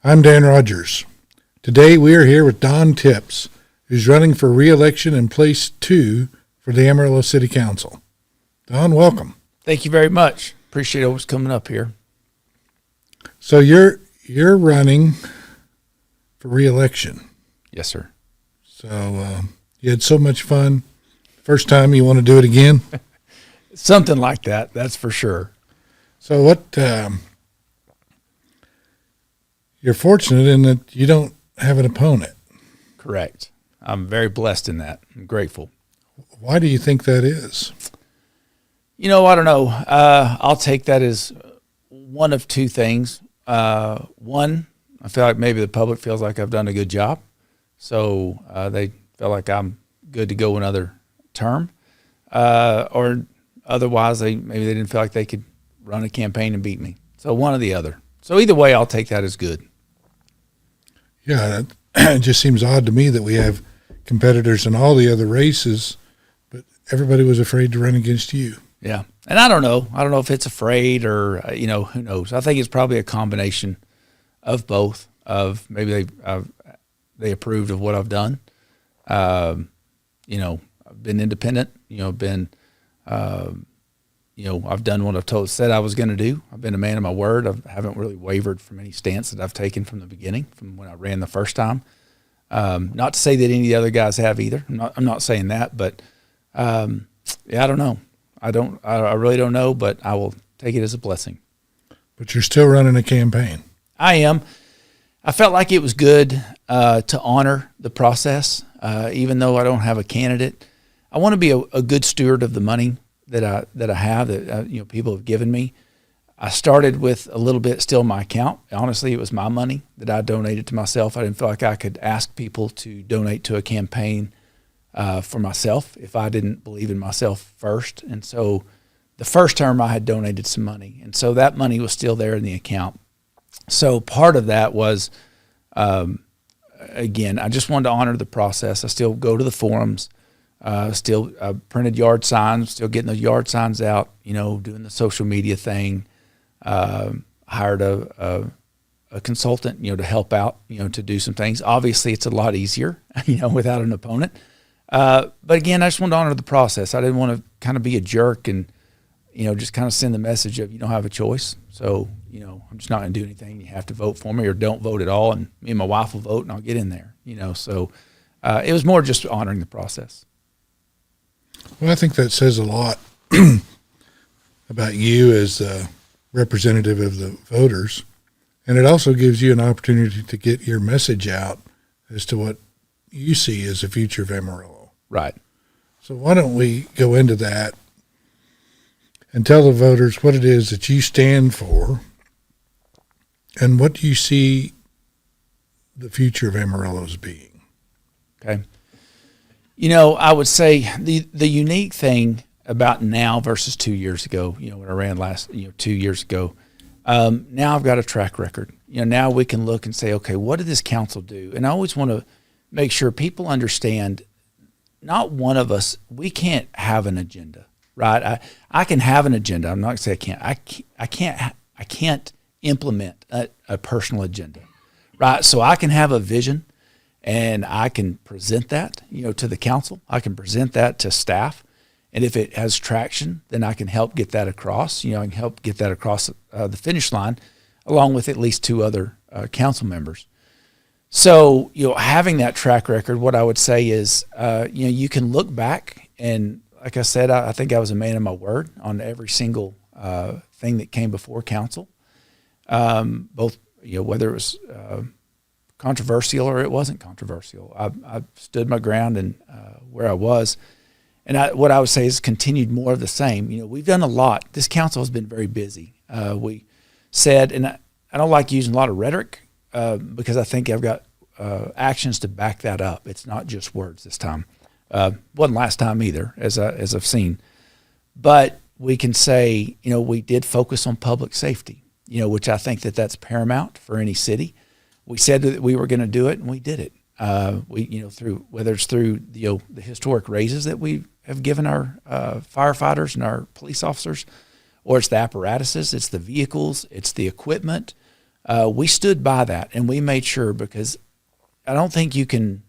I'm Dan Rogers. Today we are here with Don Tipps, who's running for re-election in place 2 for the Amarillo City Council. Don, welcome. Thank you very much. Appreciate always coming up here. So you're running for re-election. Yes, sir. So you had so much fun. First time, you want to do it again? Something like that, that's for sure. So what, you're fortunate in that you don't have an opponent. Correct. I'm very blessed in that. I'm grateful. Why do you think that is? You know, I don't know. I'll take that as one of two things. One, I feel like maybe the public feels like I've done a good job. So they feel like I'm good to go another term. Or otherwise, maybe they didn't feel like they could run a campaign and beat me. So one or the other. So either way, I'll take that as good. Yeah, it just seems odd to me that we have competitors in all the other races, but everybody was afraid to run against you. Yeah. And I don't know. I don't know if it's afraid or, who knows. I think it's probably a combination of both, of maybe they approved of what I've done. I've been independent, I've done what I've said I was going to do. I've been a man of my word. I haven't really wavered from any stance that I've taken from the beginning, from when I ran the first time. Not to say that any of the other guys have either. I'm not saying that, but I don't know. I really don't know, but I will take it as a blessing. But you're still running a campaign. I am. I felt like it was good to honor the process, even though I don't have a candidate. I want to be a good steward of the money that I have, that people have given me. I started with a little bit still in my account. Honestly, it was my money that I donated to myself. I didn't feel like I could ask people to donate to a campaign for myself if I didn't believe in myself first. And so the first term I had donated some money, and so that money was still there in the account. So part of that was, again, I just wanted to honor the process. I still go to the forums. Still printed yard signs, still getting the yard signs out, doing the social media thing. Hired a consultant, to help out, to do some things. Obviously, it's a lot easier, without an opponent. But again, I just wanted to honor the process. I didn't want to kind of be a jerk and, just kind of send the message of you don't have a choice. So, I'm just not going to do anything. You have to vote for me or don't vote at all. And me and my wife will vote and I'll get in there, So it was more just honoring the process. Well, I think that says a lot about you as a representative of the voters, and it also gives you an opportunity to get your message out as to what you see as the future of Amarillo. Right. So why don't we go into that and tell the voters what it is that you stand for and what do you see the future of Amarillo as being? Okay. I would say the unique thing about now versus 2 years ago, when I ran 2 years ago, now I've got a track record. Now we can look and say, okay, what did this council do? And I always want to make sure people understand, not one of us, we can't have an agenda, right? I can have an agenda. I'm not going to say I can't. I can't implement a personal agenda, right? So I can have a vision. And I can present that, to the council. I can present that to staff. And if it has traction, then I can help get that across. I can help get that across the finish line, along with at least 2 other council members. So, having that track record, what I would say is, you can look back and, like I said, I think I was a man of my word on every single thing that came before council. Both, whether it was controversial or it wasn't controversial. I stood my ground and where I was. And what I would say is continued more of the same. We've done a lot. This council has been very busy. We said, and I don't like using a lot of rhetoric because I think I've got actions to back that up. It's not just words this time. Wasn't last time either, as I've seen. But we can say, we did focus on public safety, which I think that's paramount for any city. We said that we were going to do it, and we did it. Through whether it's through the historic raises that we have given our firefighters and our police officers, or it's the apparatuses, it's the vehicles, it's the equipment, We stood by that, and we made sure, because I don't think you can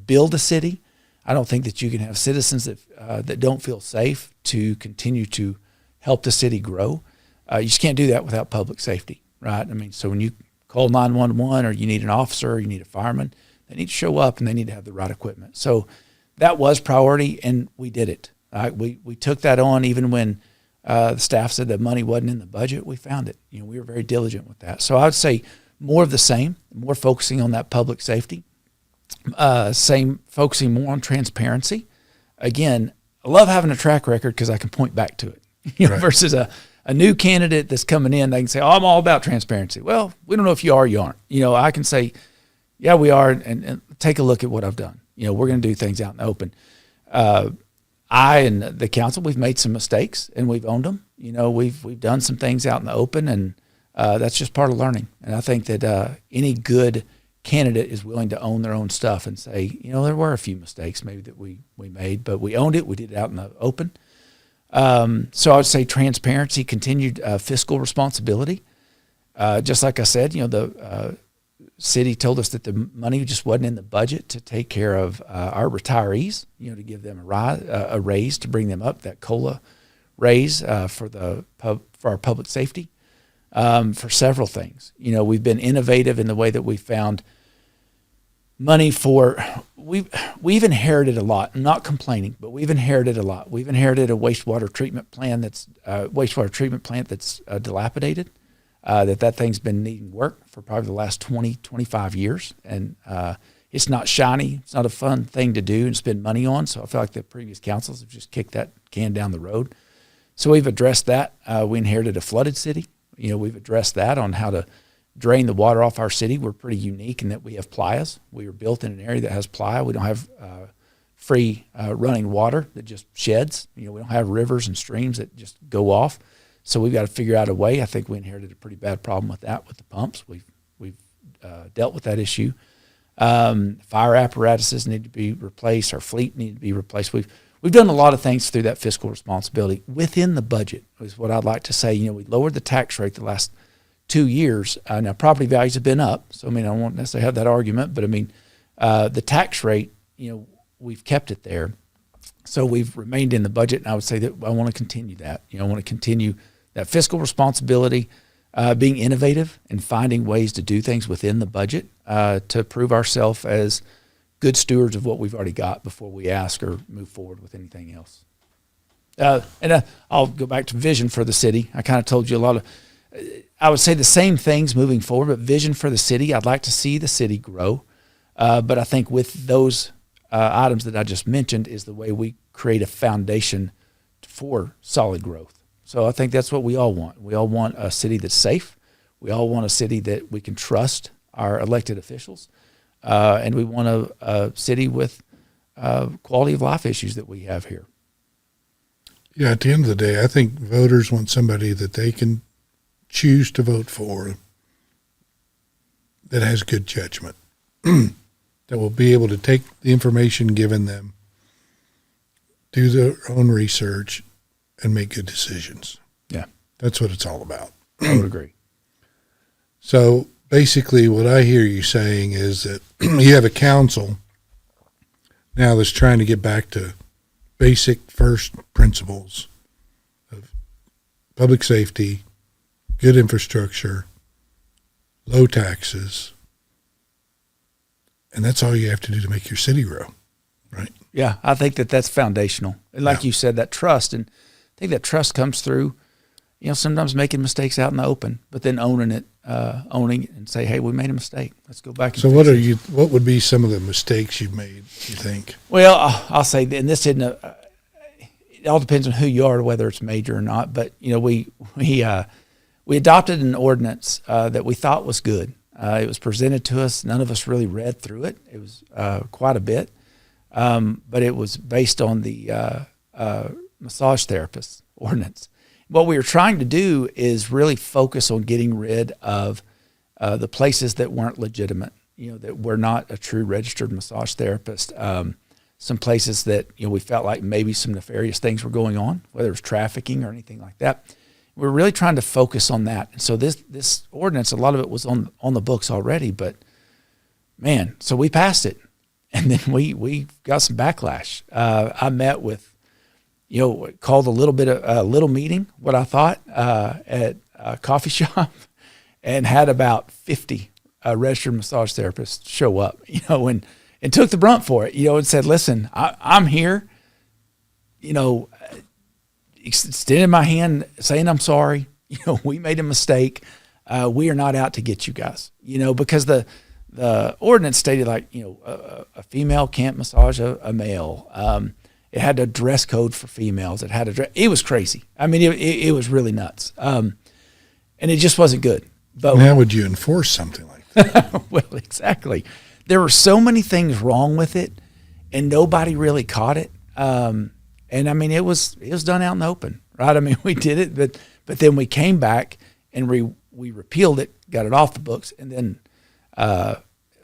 build a city. I don't think that you can have citizens that don't feel safe to continue to help the city grow. You just can't do that without public safety, right? I mean, so when you call 911 or you need an officer or you need a fireman, they need to show up and they need to have the right equipment. So that was priority, and we did it. We took that on even when the staff said that money wasn't in the budget. We found it. We were very diligent with that. So I would say more of the same, more focusing on that public safety, focusing more on transparency. Again, I love having a track record because I can point back to it. Right. Versus a new candidate that's coming in, they can say, "Oh, I'm all about transparency." Well, we don't know if you are or you aren't. I can say, "Yeah, we are," and take a look at what I've done. We're going to do things out in the open. I and the council, we've made some mistakes and we've owned them. We've done some things out in the open, and that's just part of learning. And I think that any good candidate is willing to own their own stuff and say, there were a few mistakes maybe that we made, but we owned it. We did it out in the open. So I would say transparency, continued fiscal responsibility. Just like I said, the city told us that the money just wasn't in the budget to take care of our retirees, to give them a raise to bring them up, that COLA raise for our public safety, for several things. We've been innovative in the way that we found money we've inherited a lot. I'm not complaining, but we've inherited a lot. We've inherited a wastewater treatment plant that's dilapidated. That thing's been needing work for probably the last 20, 25 years. And it's not shiny. It's not a fun thing to do and spend money on. So I feel like the previous councils have just kicked that can down the road. So we've addressed that. We inherited a flooded city. We've addressed that on how to drain the water off our city. We're pretty unique in that we have playas. We were built in an area that has playa. We don't have free running water that just sheds. We don't have rivers and streams that just go off. So we've got to figure out a way. I think we inherited a pretty bad problem with that with the pumps. We've dealt with that issue. Fire apparatuses need to be replaced. Our fleet need to be replaced. We've done a lot of things through that fiscal responsibility within the budget is what I'd like to say. We lowered the tax rate the last 2 years. Now property values have been up. So, I won't necessarily have that argument, but the tax rate, we've kept it there. So we've remained in the budget, and I would say that I want to continue that. I want to continue that fiscal responsibility, being innovative and finding ways to do things within the budget to prove ourselves as good stewards of what we've already got before we ask or move forward with anything else. And I'll go back to vision for the city. I kind of told you a lot of, I would say the same things moving forward, but vision for the city, I'd like to see the city grow. But I think with those items that I just mentioned is the way we create a foundation for solid growth. So I think that's what we all want. We all want a city that's safe. We all want a city that we can trust our elected officials. And we want a city with quality of life issues that we have here. Yeah, at the end of the day, I think voters want somebody that they can choose to vote for that has good judgment, that will be able to take the information given them, do their own research, and make good decisions. Yeah. That's what it's all about. I would agree. So basically what I hear you saying is that you have a council now that's trying to get back to basic first principles of public safety, good infrastructure, low taxes, and that's all you have to do to make your city grow, right? Yeah, I think that's foundational. And like you said, that trust, and I think that trust comes through, sometimes making mistakes out in the open, but then owning it and say, hey, we made a mistake. Let's go back. So what would be some of the mistakes you've made, you think? Well, I'll say, and this isn't it all depends on who you are, whether it's major or not, but we adopted an ordinance that we thought was good. It was presented to us. None of us really read through it. It was quite a bit. But it was based on the massage therapist ordinance. What we were trying to do is really focus on getting rid of the places that weren't legitimate, that were not a true registered massage therapist. Some places that we felt like maybe some nefarious things were going on, whether it was trafficking or anything like that. we're really trying to focus on that. And so this ordinance, a lot of it was on the books already, but man, so we passed it, and then we got some backlash. I met with, called a little meeting, what I thought, at a coffee shop, and had about 50 registered massage therapists show up, and took the brunt for it, and said, listen, I'm here, extending my hand, saying I'm sorry. We made a mistake. We are not out to get you guys. Because the ordinance stated a female can't massage a male. It had a dress code for females. It was crazy. I mean, it was really nuts. And it just wasn't good. But how would you enforce something like that? Well, exactly. There were so many things wrong with it, and nobody really caught it. And I mean, it was done out in the open, right? I mean, we did it, but then we came back and we repealed it, got it off the books, and then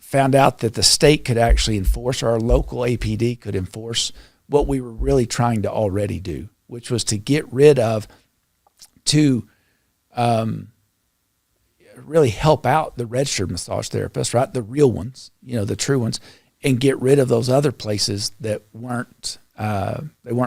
found out that the state could actually enforce, or our local APD could enforce what we were really trying to already do, which was to get rid of, really help out the registered massage therapists, right? The real ones, the true ones, and get rid of those other places that weren't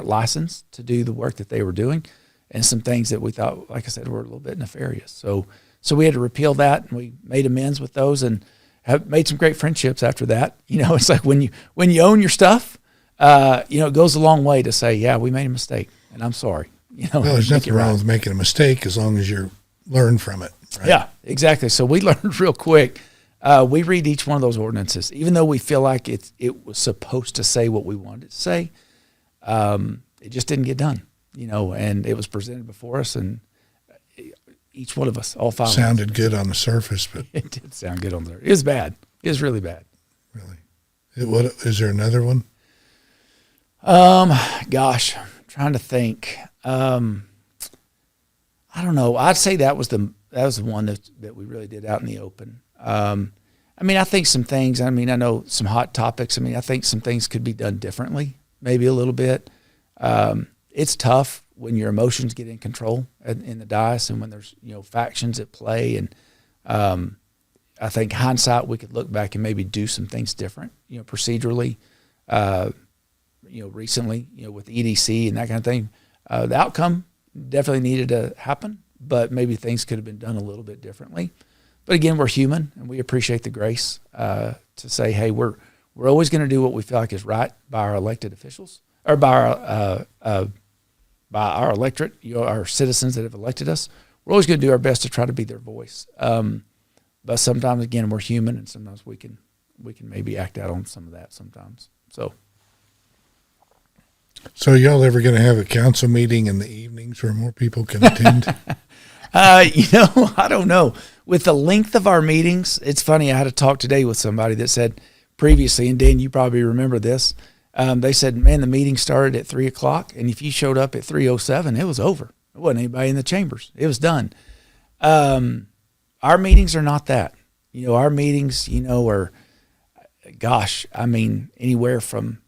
licensed to do the work that they were doing, and some things that we thought, like I said, were a little bit nefarious. So we had to repeal that, and we made amends with those, and have made some great friendships after that. It's like when you own your stuff, it goes a long way to say, yeah, we made a mistake, and I'm sorry. Well, there's nothing wrong with making a mistake as long as you learn from it. Right? Yeah, exactly. So we learned real quick. We read each one of those ordinances, even though we feel like it was supposed to say what we wanted it to say. It just didn't get done, and it was presented before us, and each one of us, all five, sounded good on the surface, but it did sound good on the surface. It was bad. It was really bad. Really? What is there another one? Gosh, I'm trying to think. I don't know. I'd say that was the one that we really did out in the open. I mean, I think some things, I know some hot topics. I think some things could be done differently, maybe a little bit. It's tough when your emotions get in control in the diocese, and when there's, factions at play. And I think hindsight, we could look back and maybe do some things different, procedurally, recently, with EDC and that kind of thing. The outcome definitely needed to happen, but maybe things could have been done a little bit differently. But again, we're human, and we appreciate the grace to say, hey, we're always going to do what we feel like is right by our elected officials, or by our electorate, our citizens that have elected us. We're always going to do our best to try to be their voice. But sometimes, again, we're human, and sometimes we can maybe act out on some of that sometimes. So y'all ever going to have a council meeting in the evenings where more people can attend? I don't know. With the length of our meetings, it's funny. I had a talk today with somebody that said previously, and Dan, you probably remember this. They said, man, the meeting started at 3:00, and if you showed up at 3:07, it was over. There wasn't anybody in the chambers. It was done. Our meetings are not that. Our meetings, are, anywhere from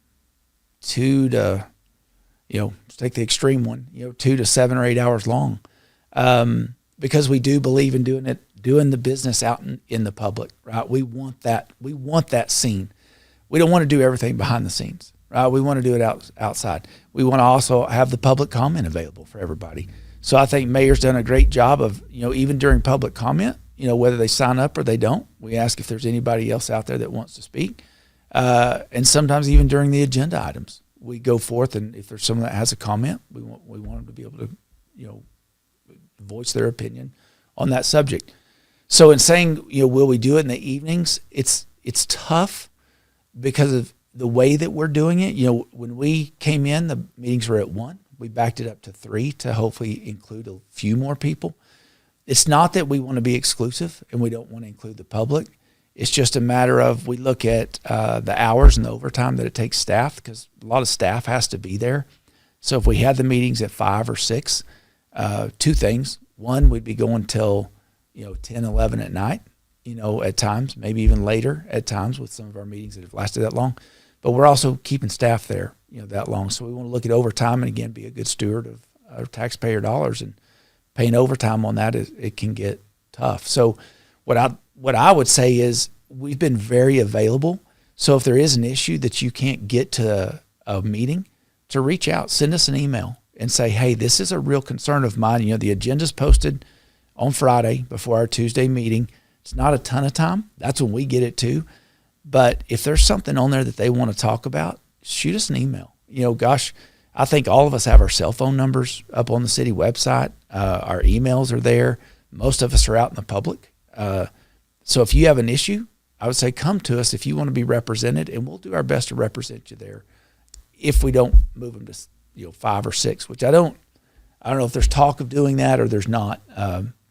2 to, let's take the extreme one, 2 to 7 or 8 hours long. Because we do believe in doing the business out in the public, right? We want that scene. We don't want to do everything behind the scenes, right? We want to do it outside. We want to also have the public comment available for everybody. So I think Mayor's done a great job of, even during public comment, whether they sign up or they don't, we ask if there's anybody else out there that wants to speak. And sometimes even during the agenda items, we go forth, and if there's someone that has a comment, we want them to be able to, voice their opinion on that subject. So in saying, will we do it in the evenings? It's tough because of the way that we're doing it. When we came in, the meetings were at 1. We backed it up to 3 to hopefully include a few more people. It's not that we want to be exclusive and we don't want to include the public. It's just a matter of, we look at the hours and the overtime that it takes staff, because a lot of staff has to be there. So if we had the meetings at 5 or 6, 2 things. One, we'd be going till 10, 11 at night, at times, maybe even later at times with some of our meetings that have lasted that long. But we're also keeping staff there, that long. So we want to look at overtime and, again, be a good steward of our taxpayer dollars and paying overtime on that, it can get tough. So what I would say is we've been very available. So if there is an issue that you can't get to a meeting, to reach out, send us an email and say, hey, this is a real concern of mine. You know, the agenda's posted on Friday before our Tuesday meeting. It's not a ton of time. That's when we get it too. But if there's something on there that they want to talk about, shoot us an email. You know, gosh, I think all of us have our cell phone numbers up on the city website. Our emails are there. Most of us are out in the public. So if you have an issue, I would say come to us if you want to be represented, and we'll do our best to represent you there. If we don't move them to 5 or 6, which I don't know if there's talk of doing that or there's not.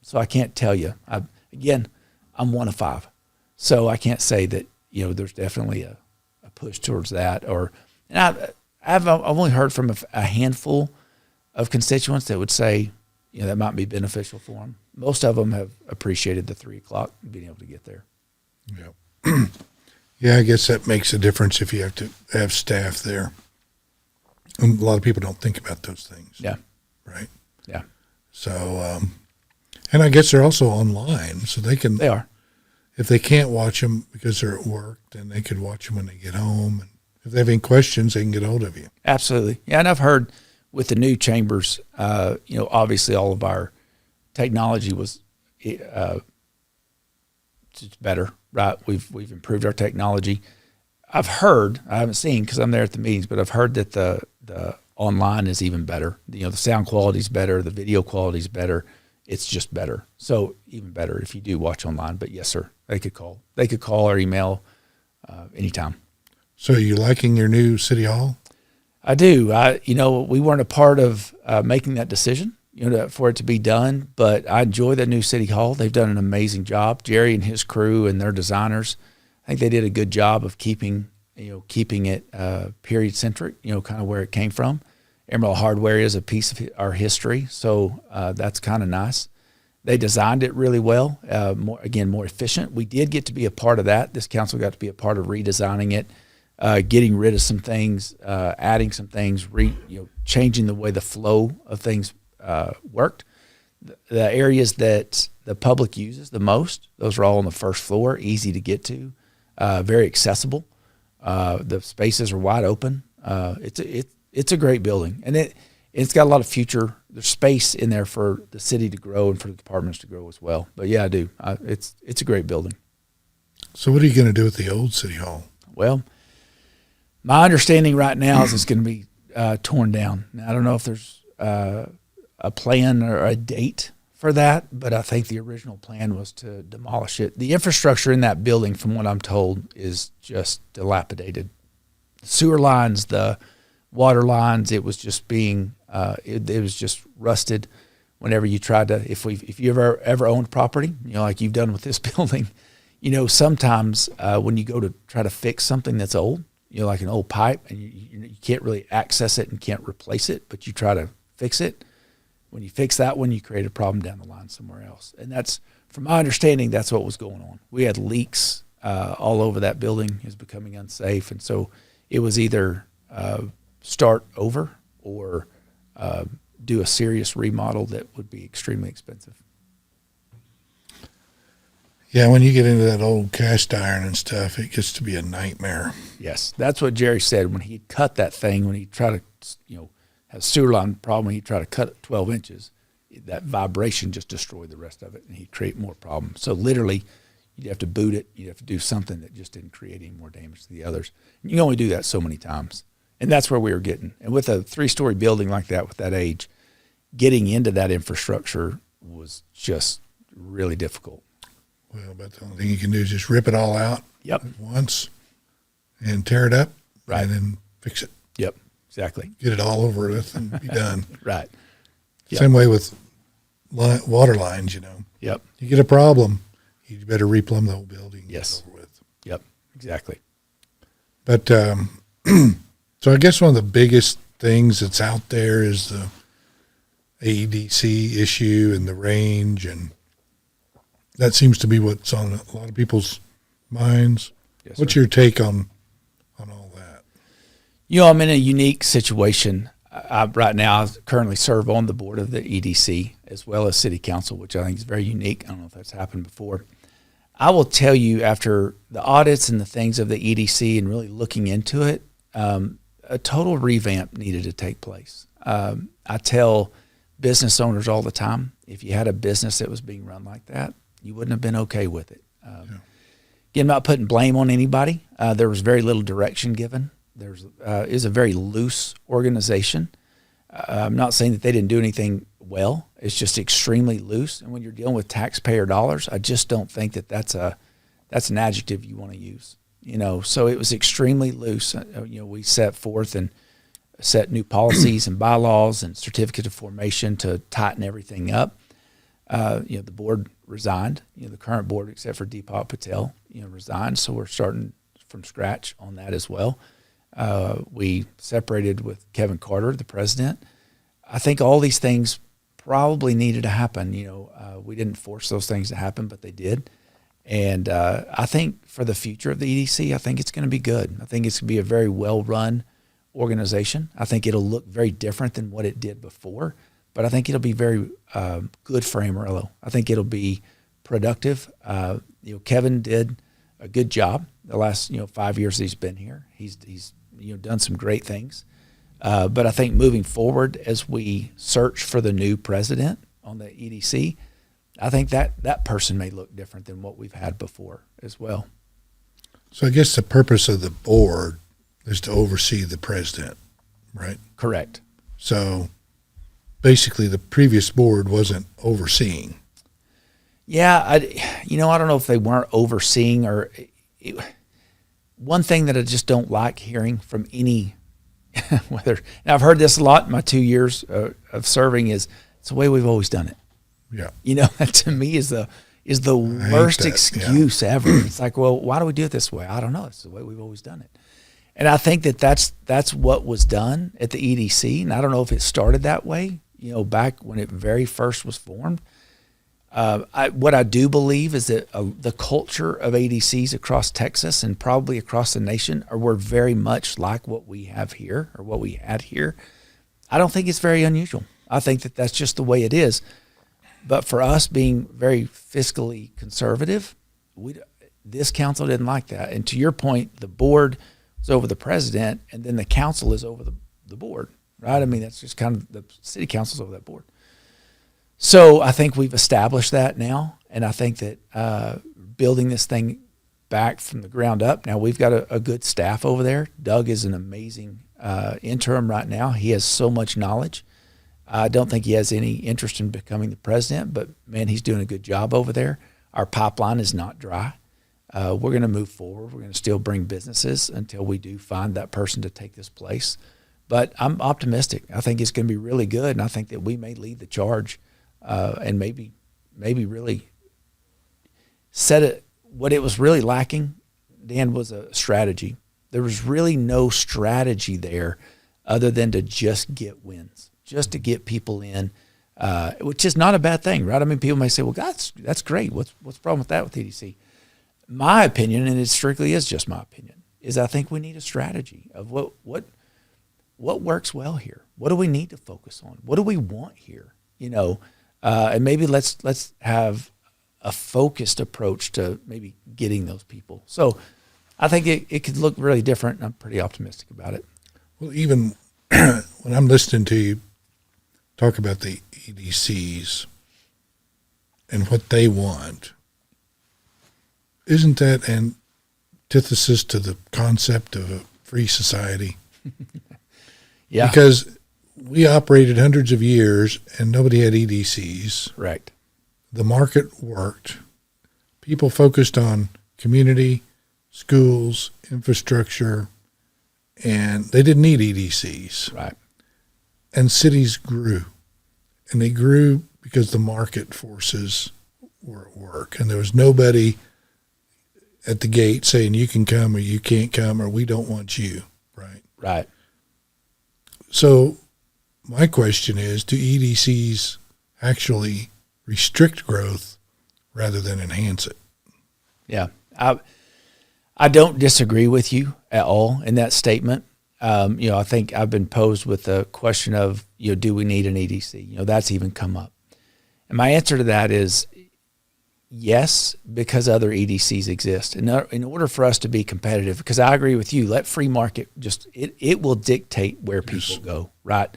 So I can't tell you. I'm one of 5, so I can't say that there's definitely a push towards that. I've only heard from a handful of constituents that would say that might be beneficial for them. Most of them have appreciated the 3 o'clock being able to get there. Yeah. Yeah, I guess that makes a difference if you have to have staff there. And a lot of people don't think about those things. Yeah. Right? Yeah. So, and I guess they're also online, so they are. If they can't watch them because they're at work, then they could watch them when they get home. And if they have any questions, they can get hold of you. Absolutely. Yeah, and I've heard with the new chambers, obviously all of our technology was just better, right? We've improved our technology. I've heard, I haven't seen because I'm there at the meetings, but I've heard that the online is even better. The sound quality is better, the video quality is better. It's just better. So even better if you do watch online. But yes, sir, they could call. They could call or email anytime. So are you liking your new city hall? I do. We weren't a part of making that decision, for it to be done, but I enjoy the new city hall. They've done an amazing job. Jerry and his crew and their designers, I think they did a good job of keeping it period centric, kind of where it came from. Emerald Hardware is a piece of our history, so that's kind of nice. They designed it really well, more efficient. We did get to be a part of that. This council got to be a part of redesigning it, getting rid of some things, adding some things, changing the way the flow of things worked. The areas that the public uses the most, those are all on the first floor, easy to get to, very accessible. The spaces are wide open. It's a great building, and it's got a lot of future. There's space in there for the city to grow and for the departments to grow as well. But yeah, I do. It's a great building. So what are you going to do with the old city hall? Well, my understanding right now is it's going to be torn down. Now, I don't know if there's a plan or a date for that, but I think the original plan was to demolish it. The infrastructure in that building, from what I'm told, is just dilapidated. The sewer lines, the water lines, it was just being it was just rusted. Whenever you tried to, if you ever owned property, like you've done with this building, sometimes when you go to try to fix something that's old, like an old pipe, and you can't really access it and can't replace it, but you try to fix it. When you fix that one, you create a problem down the line somewhere else. And that's, from my understanding, that's what was going on. We had leaks all over that building. It was becoming unsafe. And so it was either start over or do a serious remodel that would be extremely expensive. Yeah, when you get into that old cast iron and stuff, it gets to be a nightmare. Yes, that's what Jerry said when he cut that thing, when he tried to, have a sewer line problem, when he tried to cut it 12 inches, that vibration just destroyed the rest of it, and he'd create more problems. So literally, you'd have to boot it. You'd have to do something that just didn't create any more damage to the others. And you can only do that so many times. And that's where we were getting. And with a 3-story building like that, with that age, getting into that infrastructure was just really difficult. Well, but the only thing you can do is just rip it all out at once and tear it up, right, and then fix it. Yep, exactly. Get it all over with and be done. Right. Yep. Same way with water lines, Yep. You get a problem, you better replumb the whole building. Yes. Get it over with. Yep, exactly. But so I guess one of the biggest things that's out there is the AEDC issue and the range, and that seems to be what's on a lot of people's minds. Yes, What's sir. your take on all that? I'm in a unique situation. Right now, I currently serve on the board of the EDC as well as city council, which I think is very unique. I don't know if that's happened before. I will tell you, after the audits and the things of the EDC and really looking into it, a total revamp needed to take place. I tell business owners all the time, if you had a business that was being run like that, you wouldn't have been okay with it. Again, not putting blame on anybody. There was very little direction given. It was a very loose organization. I'm not saying that they didn't do anything well. It's just extremely loose. And when you're dealing with taxpayer dollars, I just don't think that that's an adjective you want to use. So it was extremely loose. We set forth and set new policies and bylaws and certificate of formation to tighten everything up. The board resigned. The current board, except for Deepak Patel, resigned. So we're starting from scratch on that as well. We separated with Kevin Carter, the president. I think all these things probably needed to happen. We didn't force those things to happen, but they did. And I think for the future of the EDC, I think it's going to be good. I think it's going to be a very well-run organization. I think it'll look very different than what it did before, but I think it'll be very good for Amarillo. I think it'll be productive. Kevin did a good job the last 5 years that he's been here. He's done some great things. But I think moving forward, as we search for the new president on the EDC, I think that person may look different than what we've had before as well. So I guess the purpose of the board is to oversee the president, right? Correct. So basically the previous board wasn't overseeing. Yeah, I don't know if they weren't overseeing or one thing that I just don't like hearing from any and I've heard this a lot in my 2 years of serving is it's the way we've always done it. Yeah. That to me is the worst excuse ever. It's like, well, why do we do it this way? I don't know. It's the way we've always done it. And I think that's what was done at the EDC. And I don't know if it started that way, back when it very first was formed. What I do believe is that the culture of ADCs across Texas and probably across the nation were very much like what we have here or what we had here. I don't think it's very unusual. I think that that's just the way it is. But for us being very fiscally conservative, this council didn't like that. And to your point, the board is over the president, and then the council is over the board, right? I mean, that's just kind of the city council's over that board. So I think we've established that now, and I think that building this thing back from the ground up, now we've got a good staff over there. Doug is an amazing interim right now. He has so much knowledge. I don't think he has any interest in becoming the president, but, man, he's doing a good job over there. Our pipeline is not dry. We're going to move forward. We're going to still bring businesses until we do find that person to take this place. But I'm optimistic. I think it's going to be really good, and I think that we may lead the charge and maybe really set it. What it was really lacking, Dan, was a strategy. There was really no strategy there other than to just get wins, just to get people in, which is not a bad thing, right? I mean, people may say, well, that's great. What's the problem with that with EDC? My opinion, and it strictly is just my opinion, is I think we need a strategy of what works well here. What do we need to focus on? What do we want here? And maybe let's have a focused approach to maybe getting those people. So I think it could look really different, and I'm pretty optimistic about it. Well, even when I'm listening to you talk about the EDCs and what they want, isn't that an antithesis to the concept of a free society? Yeah. Because we operated hundreds of years and nobody had EDCs. Right. The market worked. People focused on community, schools, infrastructure, and they didn't need EDCs. Right. And cities grew. And they grew because the market forces were at work. And there was nobody at the gate saying you can come or you can't come or we don't want you. Right. Right. So my question is, do EDCs actually restrict growth rather than enhance it? Yeah. I don't disagree with you at all in that statement. I think I've been posed with the question of, do we need an EDC? That's even come up. And my answer to that is yes, because other EDCs exist. In order for us to be competitive, because I agree with you, let free market it will dictate where people go, right?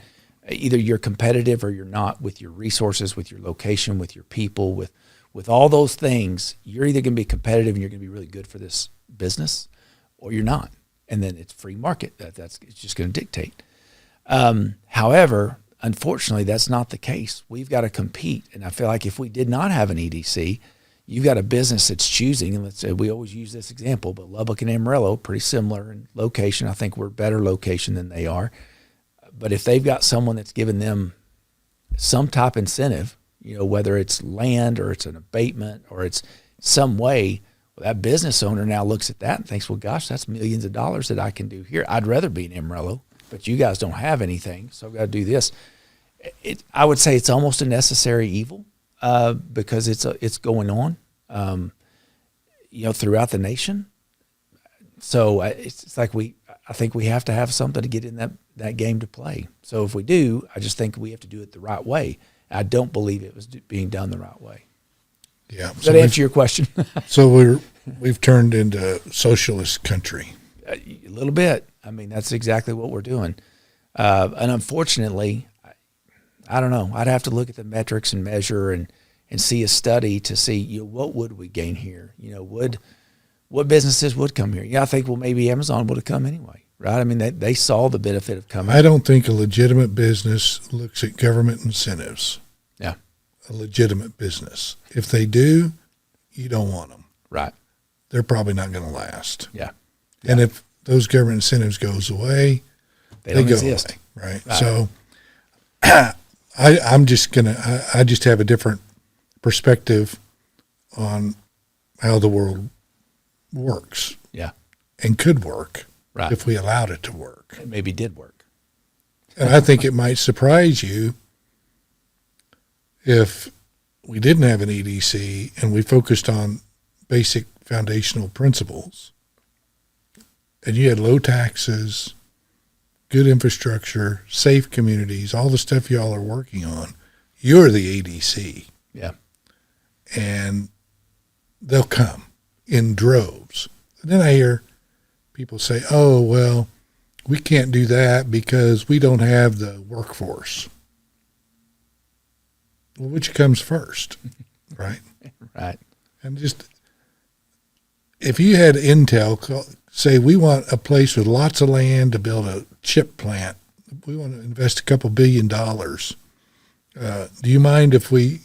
Either you're competitive or you're not with your resources, with your location, with your people, with all those things. You're either going to be competitive and you're going to be really good for this business, or you're not. And then it's free market. It's just going to dictate. However, unfortunately, that's not the case. We've got to compete. And I feel like if we did not have an EDC, you've got a business that's choosing, and let's say we always use this example, but Lubbock and Amarillo, pretty similar in location. I think we're a better location than they are. But if they've got someone that's given them some type incentive, whether it's land or it's an abatement or it's some way, well, that business owner now looks at that and thinks, well, gosh, that's millions of dollars that I can do here. I'd rather be in Amarillo, but you guys don't have anything, so I've got to do this. I would say it's almost a necessary evil because it's going on, throughout the nation. So it's like I think we have to have something to get in that game to play. So if we do, I just think we have to do it the right way. I don't believe it was being done the right way. Yeah. Does that answer your question? So we've turned into socialist country. A little bit. I mean, that's exactly what we're doing. And unfortunately, I don't know. I'd have to look at the metrics and measure and see a study to see, what would we gain here? What businesses would come here? I think, well, maybe Amazon would have come anyway, right? I mean, they saw the benefit of coming. I don't think a legitimate business looks at government incentives. Yeah. A legitimate business. If they do, you don't want them. Right. They're probably not going to last. Yeah. And if those government incentives goes away, they don't go exist. away. Right. So I just have a different perspective on how the world works. Yeah. And could work right. if we allowed it to work. It maybe did work. And I think it might surprise you if we didn't have an EDC and we focused on basic foundational principles and you had low taxes, good infrastructure, safe communities, all the stuff y'all are working on, you're the ADC. Yeah. And they'll come in droves. And then I hear people say, oh, well, we can't do that because we don't have the workforce. Well, which comes first, right? Right. And just, if you had Intel say, we want a place with lots of land to build a chip plant, we want to invest a couple $1 billion. Do you mind if we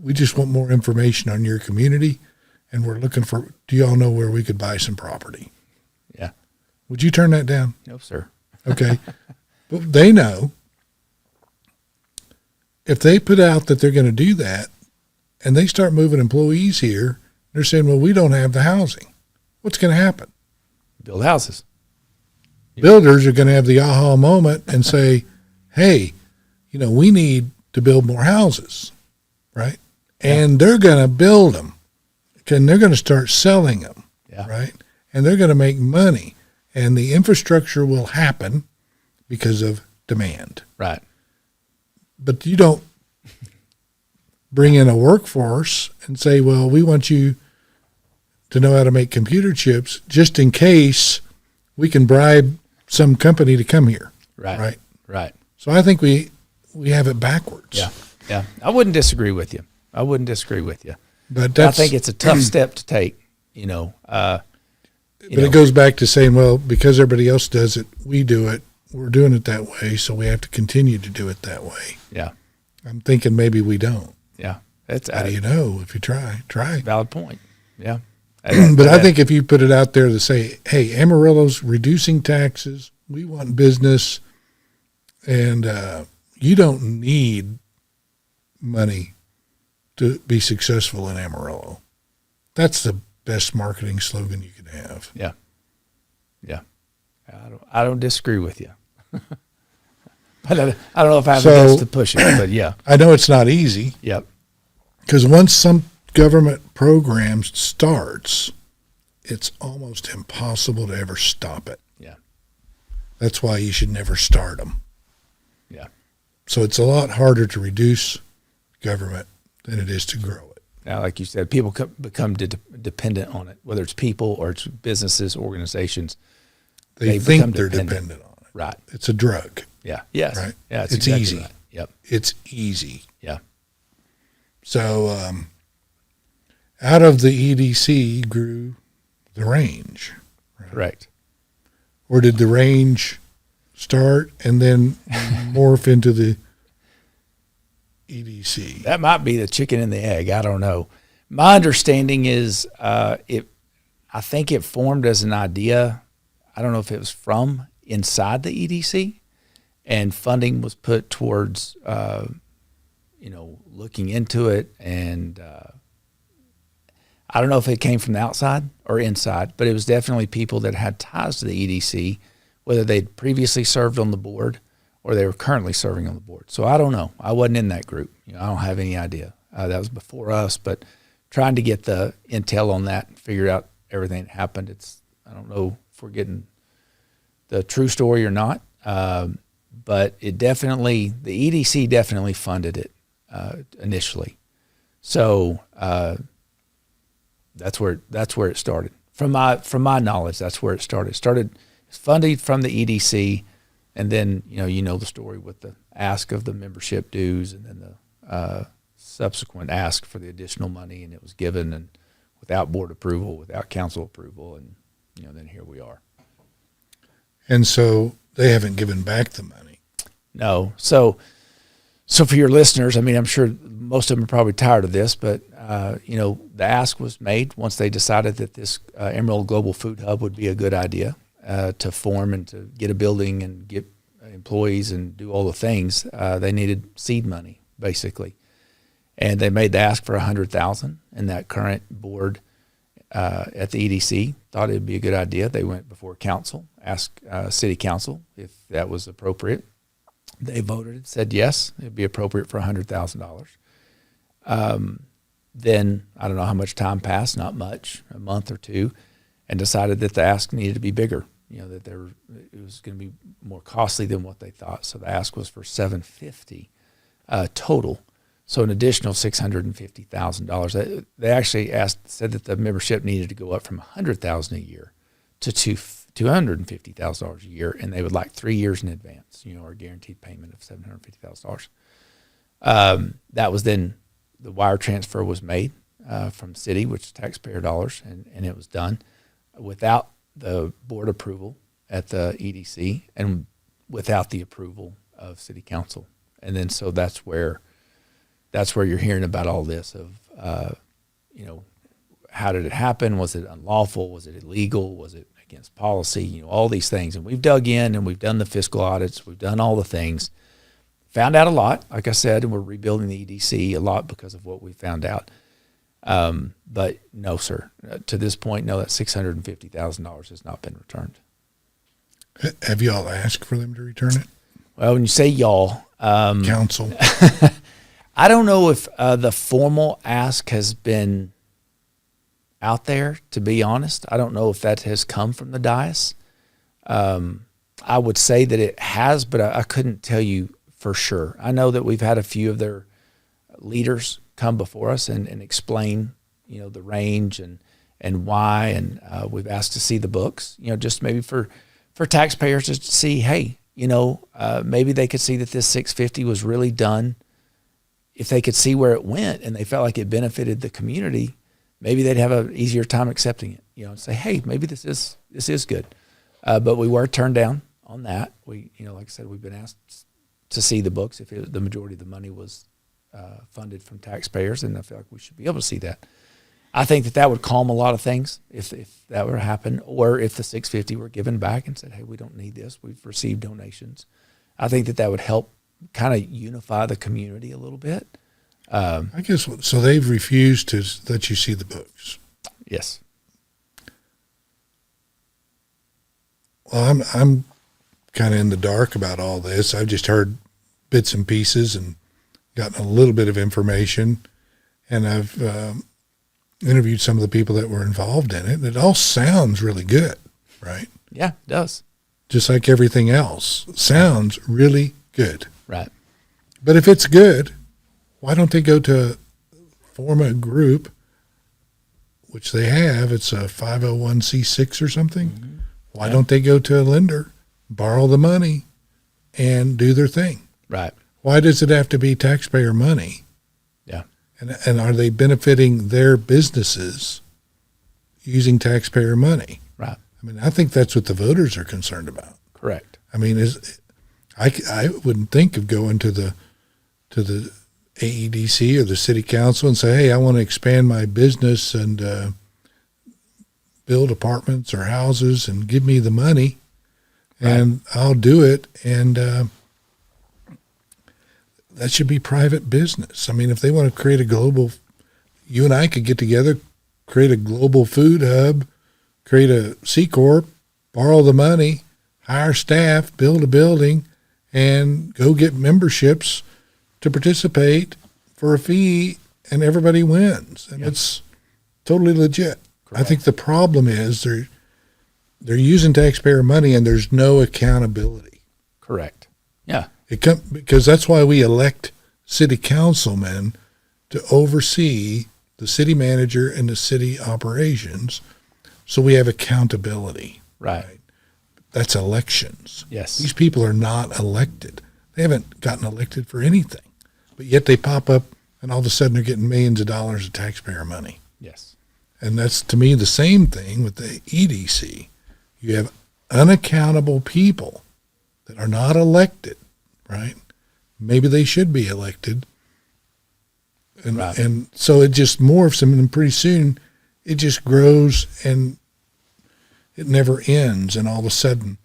just want more information on your community and we're looking for, do y'all know where we could buy some property? Yeah. Would you turn that down? No, sir. Okay. But they know if they put out that they're going to do that and they start moving employees here, they're saying, well, we don't have the housing. What's going to happen? Build houses. Builders are going to have the aha moment and say, hey, we need to build more houses, right? And they're going to build them and they're going to start selling them, right? And they're going to make money and the infrastructure will happen because of demand. Right. But you don't bring in a workforce and say, well, we want you to know how to make computer chips just in case we can bribe some company to come here. Right. Right. So I think we have it backwards. Yeah. Yeah. I wouldn't disagree with you. But I think it's a tough step to take, But it goes back to saying, well, because everybody else does it, we do it. We're doing it that way, so we have to continue to do it that way. Yeah. I'm thinking maybe we don't. Yeah. How do you know if you try? Valid point. Yeah. But I think if you put it out there to say, hey, Amarillo's reducing taxes, we want business, and you don't need money to be successful in Amarillo. That's the best marketing slogan you can have. Yeah. Yeah. I don't disagree with you. But I don't know if I have the guts to push it, but yeah. I know it's not easy. Yep. Because once some government program starts, it's almost impossible to ever stop it. Yeah. That's why you should never start them. Yeah. So it's a lot harder to reduce government than it is to grow it. Now, like you said, people become dependent on it, whether it's people or it's businesses, organizations. They think they're dependent on it. Right. It's a drug. Yeah. Yes. Right. Yeah. It's exactly easy. Right. Yep. It's easy. Yeah. So out of the EDC grew the range. Right? Correct. Or did the range start and then morph into the EDC? That might be the chicken and the egg. I don't know. My understanding is I think it formed as an idea. I don't know if it was from inside the EDC, and funding was put towards looking into it. And I don't know if it came from the outside or inside, but it was definitely people that had ties to the EDC, whether they'd previously served on the board or they were currently serving on the board. So I don't know. I wasn't in that group. I don't have any idea. That was before us, but trying to get the intel on that and figure out everything that happened. I don't know if we're getting the true story or not, but the EDC definitely funded it initially. So that's where it started. From my knowledge, that's where it started. It started funded from the EDC, and then you know the story with the ask of the membership dues, and then the subsequent ask for the additional money, and it was given, and without board approval, without council approval, and then here we are. And so they haven't given back the money. No. So for your listeners, I mean, I'm sure most of them are probably tired of this, but the ask was made once they decided that this Emerald Global Food Hub would be a good idea to form and to get a building and get employees and do all the things. They needed seed money, basically. And they made the ask for $100,000, and that current board at the EDC thought it'd be a good idea. They went before council, asked city council if that was appropriate. They voted, said yes, it'd be appropriate for $100,000. Then I don't know how much time passed, not much, a month or two, and decided that the ask needed to be bigger. That it was going to be more costly than what they thought. So the ask was for $750 total. So an additional $650,000. They actually said that the membership needed to go up from $100,000 a year to $250,000 a year, and they would like 3 years in advance, or a guaranteed payment of $750,000. That was then the wire transfer was made from city, which is taxpayer dollars, and it was done without the board approval at the EDC and without the approval of city council. And then so that's where you're hearing about all this of, how did it happen? Was it unlawful? Was it illegal? Was it against policy? All these things. And we've dug in and we've done the fiscal audits. We've done all the things. Found out a lot, like I said, and we're rebuilding the EDC a lot because of what we found out. But no, sir, to this point, no, that $650,000 has not been returned. Have y'all asked for them to return it? Well, when you say y'all, council. I don't know if the formal ask has been out there, to be honest. I don't know if that has come from the dais. I would say that it has, but I couldn't tell you for sure. I know that we've had a few of their leaders come before us and explain, the range and why, and we've asked to see the books, just maybe for taxpayers to see, hey, maybe they could see that this 650 was really done. If they could see where it went and they felt like it benefited the community, maybe they'd have an easier time accepting it, and say, hey, maybe this is good. But we were turned down on that. We, like I said, we've been asked to see the books if the majority of the money was funded from taxpayers, and I feel like we should be able to see that. I think that would calm a lot of things if that were to happen, or if the 650 were given back and said, hey, we don't need this. We've received donations. I think that would help kind of unify the community a little bit. I guess so. They've refused to let you see the books. Yes. Well, I'm kind of in the dark about all this. I've just heard bits and pieces and gotten a little bit of information, and I've interviewed some of the people that were involved in it. It all sounds really good, right? Yeah, it does. Just like everything else, sounds really good. Right. But if it's good, why don't they go to form a group, which they have. It's a 501c6 or something. Mm-hmm. Why don't they go to a lender, borrow the money, and do their thing? Right. Why does it have to be taxpayer money? Yeah. And are they benefiting their businesses using taxpayer money? Right. I mean, I think that's what the voters are concerned about. Correct. I mean, I wouldn't think of going to the AEDC or the city council and say, hey, I want to expand my business and build apartments or houses and give me the money, and I'll do it. And that should be private business. I mean, if they want to create a global, you and I could get together, create a global food hub, create a C Corp, borrow the money, hire staff, build a building, and go get memberships to participate for a fee, and everybody wins. And it's totally legit. Correct. I think the problem is they're using taxpayer money and there's no accountability. Correct. Yeah. Because that's why we elect city councilmen to oversee the city manager and the city operations, so we have accountability. Right. That's elections. Yes. These people are not elected. They haven't gotten elected for anything, but yet they pop up and all of a sudden they're getting millions of dollars of taxpayer money. Yes. And that's, to me, the same thing with the EDC. You have unaccountable people that are not elected, right? Maybe they should be elected. And, right. And so it just morphs them, and pretty soon it just grows and it never ends. And all of a sudden,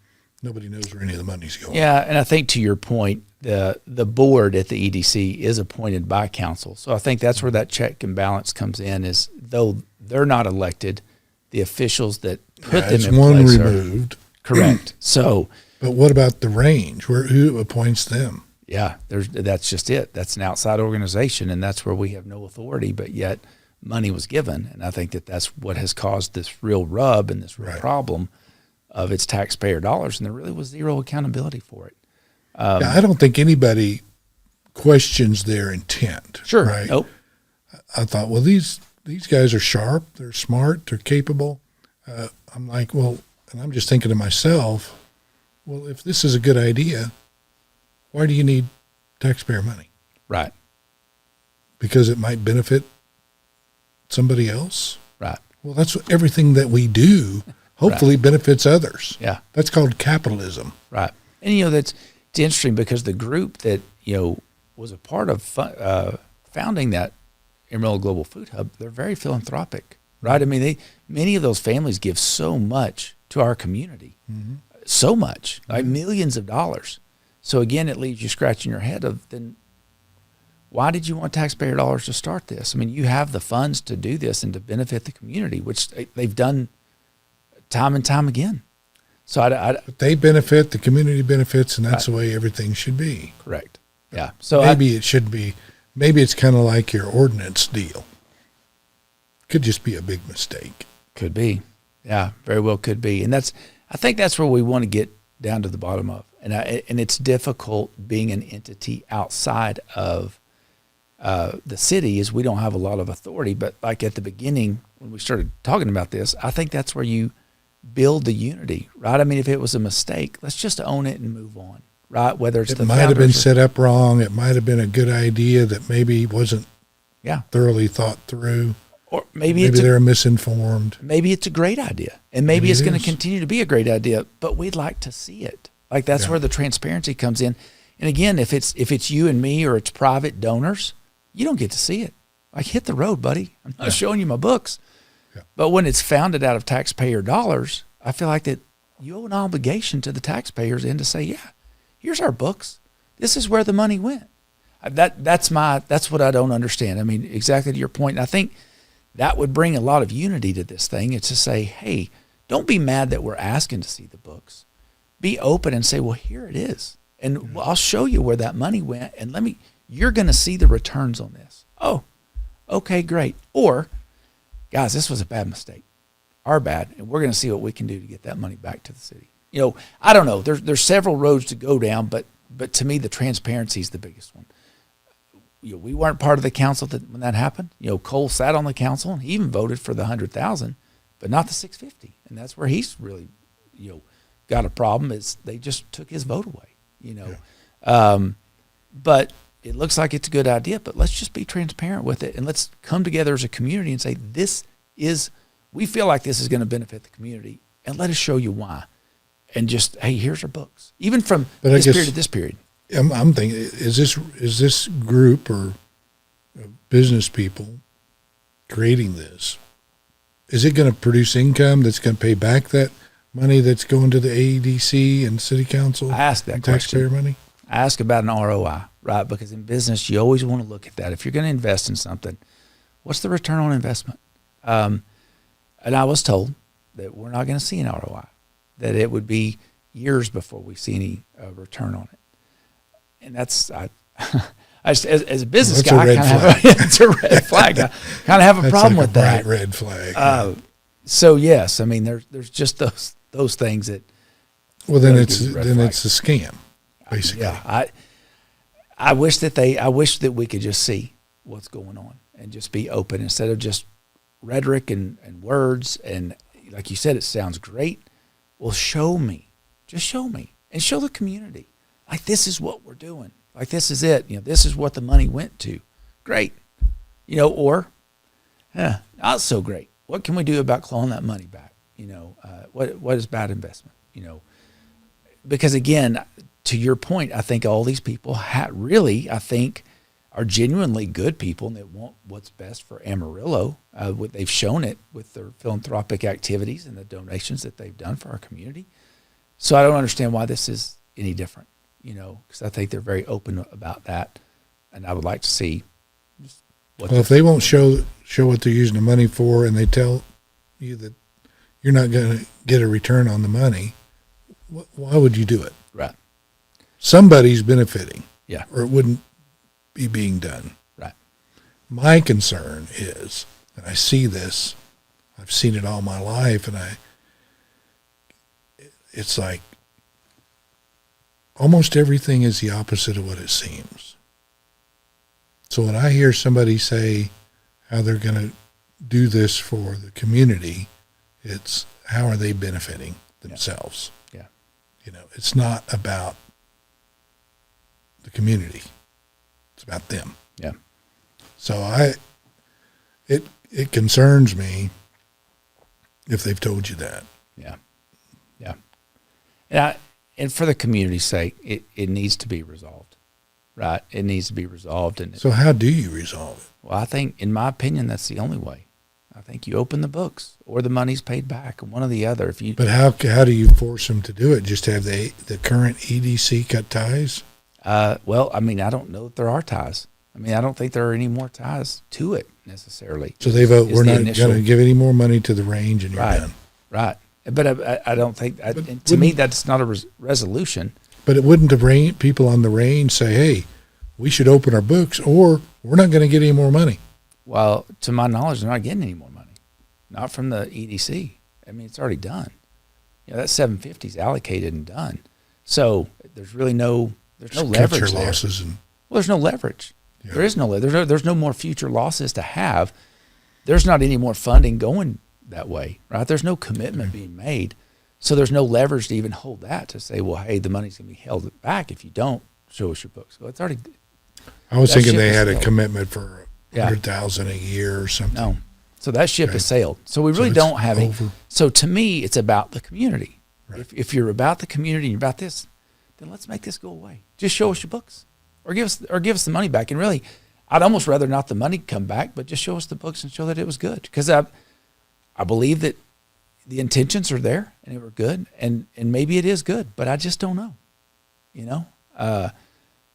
nobody knows where any of the money's going. Yeah, and I think to your point, the board at the EDC is appointed by council. So I think that's where that check and balance comes in, is though they're not elected, the officials that put them in one place removed. Correct. So, but what about the range? Who appoints them? Yeah, that's just it. That's an outside organization, and that's where we have no authority, but yet money was given. And I think that's what has caused this real rub and this real problem of its taxpayer dollars, and there really was zero accountability for it. I don't think anybody questions their intent. Sure. Right? Nope. I thought, well, these guys are sharp, they're smart, they're capable. I'm like, well, and I'm just thinking to myself, well, if this is a good idea, why do you need taxpayer money? Right. Because it might benefit somebody else? Right. Well, that's what everything that we do hopefully benefits others. Yeah. That's called capitalism. Right. And, it's interesting because the group that, was a part of founding that Amarillo Global Food Hub, they're very philanthropic, right? I mean, many of those families give so much to our community, so much, like millions of dollars. So again, it leaves you scratching your head of, then why did you want taxpayer dollars to start this? I mean, you have the funds to do this and to benefit the community, which they've done time and time again. So but they benefit, the community benefits, and that's the way everything should be. Correct. Yeah. So maybe it should be, maybe it's kind of like your ordinance deal. Could just be a big mistake. Could be. Yeah, very well could be. And I think that's where we want to get down to the bottom of. And it's difficult being an entity outside of the city, is we don't have a lot of authority. But like at the beginning, when we started talking about this, I think that's where you build the unity, right? I mean, if it was a mistake, let's just own it and move on, right? Whether it's it might have been set up wrong. It might have been a good idea that maybe wasn't thoroughly thought through. Or maybe they're misinformed. Maybe it's a great idea, and maybe it's going to continue to be a great idea, but we'd like to see it. Like that's where the transparency comes in. And again, if it's you and me or it's private donors, you don't get to see it. Like, hit the road, buddy. I'm not showing you my books. Yeah. But when it's founded out of taxpayer dollars, I feel like that you owe an obligation to the taxpayers and to say, here's our books. This is where the money went. That's what I don't understand. I mean, exactly to your point. And I think that would bring a lot of unity to this thing. It's to say, hey, don't be mad that we're asking to see the books. Be open and say, well, here it is. And I'll show you where that money went. And you're going to see the returns on this. Oh, okay, great. Or, guys, this was a bad mistake. Our bad. And we're going to see what we can do to get that money back to the city. I don't know. There's several roads to go down, but to me, the transparency is the biggest one. we weren't part of the council when that happened. Cole sat on the council and he even voted for the 100,000, but not the 650. And that's where he's really, got a problem is they just took his vote away, but it looks like it's a good idea, but let's just be transparent with it. And let's come together as a community and say, we feel like this is going to benefit the community, and let us show you why. And just, hey, here's our books, even from this period to this period. I'm thinking, is this group or business people creating this? Is it going to produce income that's going to pay back that money that's going to the AEDC and city council? I asked that taxpayer question. Money. I ask about an ROI, right? Because in business, you always want to look at that. If you're going to invest in something, what's the return on investment? And I was told that we're not going to see an ROI, that it would be years before we see any return on it. And that's, I just, as a business That's guy, a red flag. it's a red flag. I kind of have a problem like with a that. bright red flag. So yes, I mean, there's just those things that. Well, then really it's give you a red then flag. it's a scam, basically. Yeah, I wish that we could just see what's going on and just be open instead of just rhetoric and words. And like you said, it sounds great. Well, show me, just show me, and show the community. Like, this is what we're doing. Like, this is it. This is what the money went to. Great. Or, not so great. What can we do about clawing that money back? What is bad investment? Because again, to your point, I think all these people really, I think, are genuinely good people and that want what's best for Amarillo. They've shown it with their philanthropic activities and the donations that they've done for our community. So I don't understand why this is any different, because I think they're very open about that. And I would like to see just what. Well, if they won't show what they're using the money for, and they tell you that you're not going to get a return on the money, why would you do it? Right. Somebody's benefiting. Yeah. Or it wouldn't be being done. Right. My concern is, and I see this, I've seen it all my life, and it's like almost everything is the opposite of what it seems. So when I hear somebody say how they're going to do this for the community, it's how are they benefiting themselves? Yeah. It's not about the community. It's about them. Yeah. So it concerns me if they've told you that. Yeah. Yeah. And for the community's sake, it needs to be resolved, right? It needs to be resolved. And So how do you resolve it? well, I think, in my opinion, that's the only way. I think you open the books or the money's paid back, one or the other. But how do you force them to do it? Just have the current EDC cut ties? Well, I mean, I don't know if there are ties. I mean, I don't think there are any more ties to it necessarily. So they vote, It's we're the not initial- going to give any more money to the range, and you're Right. done. Right. But I don't think, But to me, wouldn't- that's not a resolution. But it wouldn't the people on the range say, hey, we should open our books, or we're not going to get any more money? Well, to my knowledge, they're not getting any more money. Not from the EDC. I mean, it's already done. That 750 is allocated and done. So there's really no Cut leverage your there. losses and Well, there's no leverage. Yeah. There is there's no more future losses to have. There's not any more funding going that way, right? There's no commitment being made. So there's no leverage to even hold that to say, well, hey, the money's going to be held back if you don't show us your books. Well, it's already. I was That thinking ship they is had a sailed. commitment for Yeah. 100,000 a year or something. No. So that ship Okay. has sailed. So we really it's don't have any. over. So to me, it's about the community. Right. If you're about the community and you're about this, then let's make this go away. Just show us your books, or give us the money back. And really, I'd almost rather not the money come back, but just show us the books and show that it was good. Because I believe that the intentions are there and they were good, and maybe it is good, but I just don't know.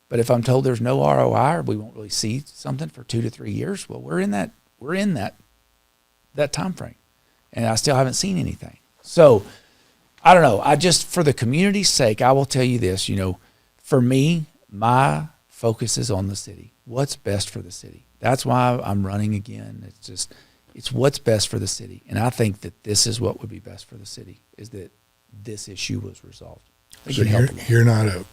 But if I'm told there's no ROI or we won't really see something for 2 to 3 years, well, we're in that time frame, and I still haven't seen anything. So I don't know. I just, for the community's sake, I will tell you this. For me, my focus is on the city. What's best for the city? That's why I'm running again. It's what's best for the city, and I think that this is what would be best for the city, is that this issue was resolved. It So can help a lot. you're not a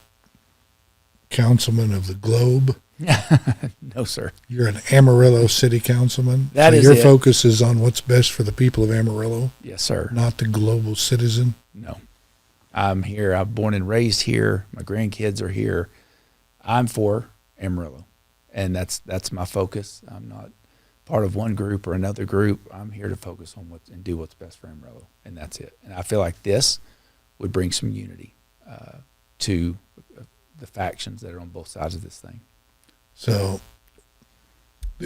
councilman of the globe? No, sir. You're an Amarillo city councilman. That so is your it. focus is on what's best for the people of Amarillo, Yes, sir. not the global citizen. No. I'm here. I'm born and raised here. My grandkids are here. I'm for Amarillo. And that's my focus. I'm not part of one group or another group. I'm here to focus on and do what's best for Amarillo. And that's it. And I feel like this would bring some unity to the factions that are on both sides of this thing. So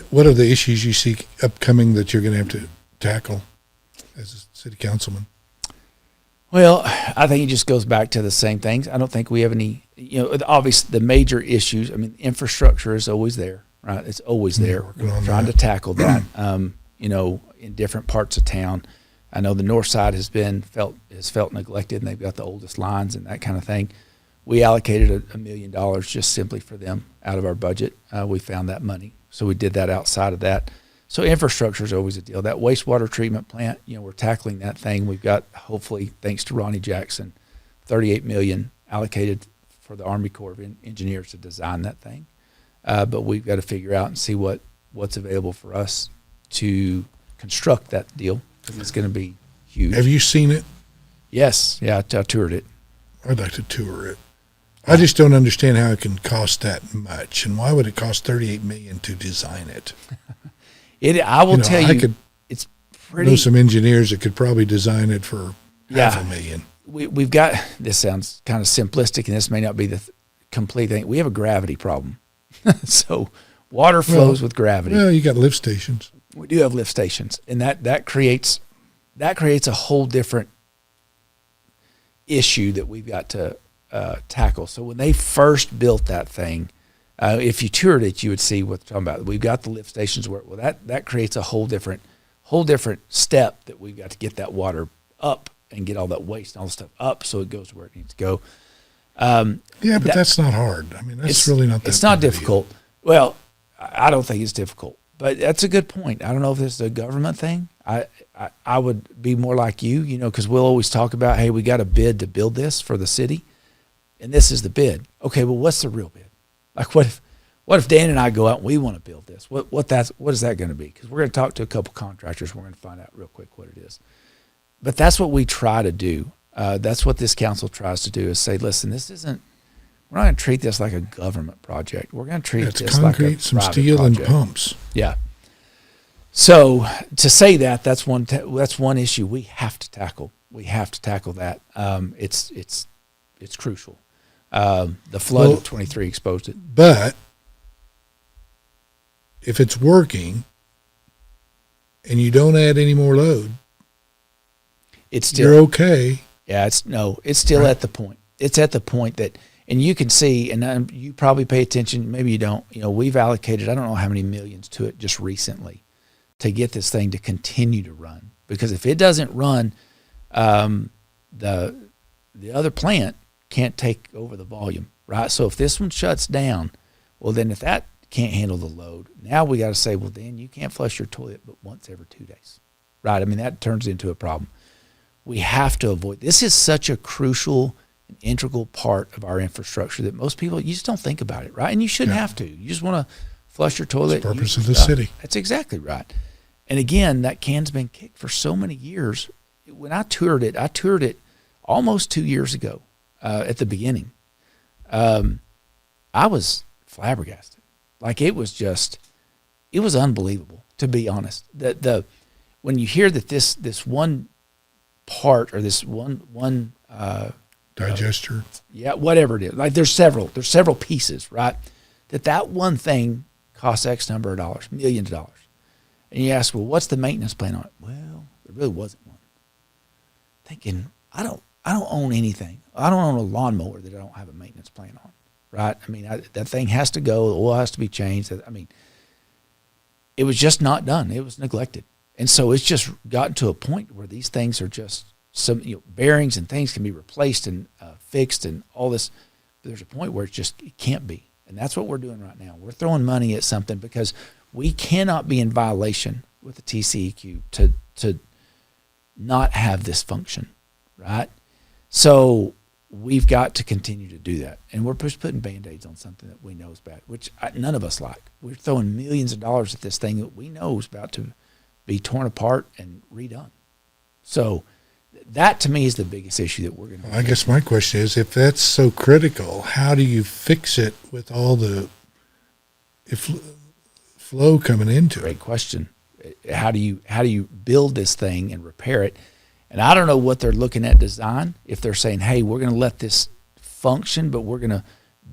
what are the issues you see upcoming that you're going to have to tackle as a city councilman? Well, I think it just goes back to the same things. I don't think we have any, obviously the major issues. I mean, infrastructure is always there, right? It's always there. We're trying to tackle that, in different parts of town. I know the north side has felt neglected, and they've got the oldest lines and that kind of thing. We allocated $1 million just simply for them out of our budget. We found that money, so we did that outside of that. So infrastructure is always a deal. That wastewater treatment plant, we're tackling that thing. We've got, hopefully, thanks to Ronnie Jackson, $38 million allocated for the Army Corps of Engineers to design that thing. But we've got to figure out and see what's available for us to construct that deal, because it's going to be huge. Have you seen it? Yes. Yeah, I toured it. I'd like to tour it. I just don't understand how it can cost that much, and why would it cost $38 million to design it? I will tell you, I could it's pretty. know some engineers that could probably design it for $500,000. We've got, this sounds kind of simplistic, and this may not be the complete thing. We have a gravity problem. So water flows with gravity. Well, you got lift stations. We do have lift stations, and that creates a whole different issue that we've got to tackle. So when they first built that thing, if you toured it, you would see what they're talking about. We've got the lift stations where, that creates a whole different step that we've got to get that water up and get all that waste and all the stuff up so it goes where it needs to go. But that's not hard. I mean, that's really not that It's not big a difficult. Well, I don't think it's difficult, but that's a good point. I don't know if this is a government thing. I would be more like you, because we'll always talk about, hey, we got a bid to build this for the city, and this is the bid. Okay, well, what's the real bid? Like, what if Dan and I go out and we want to build this? What is that going to be? Because we're going to talk to a couple contractors. We're going to find out real quick what it is. But that's what we try to do. That's what this council tries to do, is say, listen, we're not going to treat this like a government project. We're going to treat this concrete, like a some private steel, project. and pumps. Yeah. So to say that's one issue we have to tackle. We have to tackle that. It's crucial. The flood of 23 exposed it. But if it's working and you don't add any more load, It's still, you're okay. Yeah, it's still at the point. It's at the point that, and you can see, and you probably pay attention, maybe you don't, we've allocated, I don't know how many millions to it just recently to get this thing to continue to run. Because if it doesn't run, the other plant can't take over the volume, right? So if this one shuts down, well, then if that can't handle the load, now we got to say, well, then you can't flush your toilet but once every 2 days, right? I mean, that turns into a problem. We have to avoid. This is such a crucial and integral part of our infrastructure that most people, you just don't think about it, right? And you shouldn't have to. You just want to flush your toilet. It's the purpose of the city. That's exactly right. And again, that can's been kicked for so many years. When I toured it almost 2 years ago at the beginning. I was flabbergasted. Like, it was unbelievable, to be honest. When you hear that this one part, or this one Digester. whatever it is, like there's several pieces, right? That one thing costs X number of dollars, millions of dollars. And you ask, well, what's the maintenance plan on it? Well, there really wasn't one. Thinking, I don't own anything. I don't own a lawnmower that I don't have a maintenance plan on, right? I mean, that thing has to go. The oil has to be changed. I mean, it was just not done. It was neglected. And so it's just gotten to a point where these things are just bearings and things can be replaced and fixed and all this. But there's a point where it can't be. And that's what we're doing right now. We're throwing money at something because we cannot be in violation with the TCEQ to not have this function, right? So we've got to continue to do that. And we're just putting Band-Aids on something that we know is bad, which none of us like. We're throwing millions of dollars at this thing that we know is about to be torn apart and redone. So that, to me, is the biggest issue that we're going to. I guess my question is, if that's so critical, how do you fix it with all the flow coming into it? Great question. How do you build this thing and repair it? And I don't know what they're looking at design. If they're saying, hey, we're going to let this function, but we're going to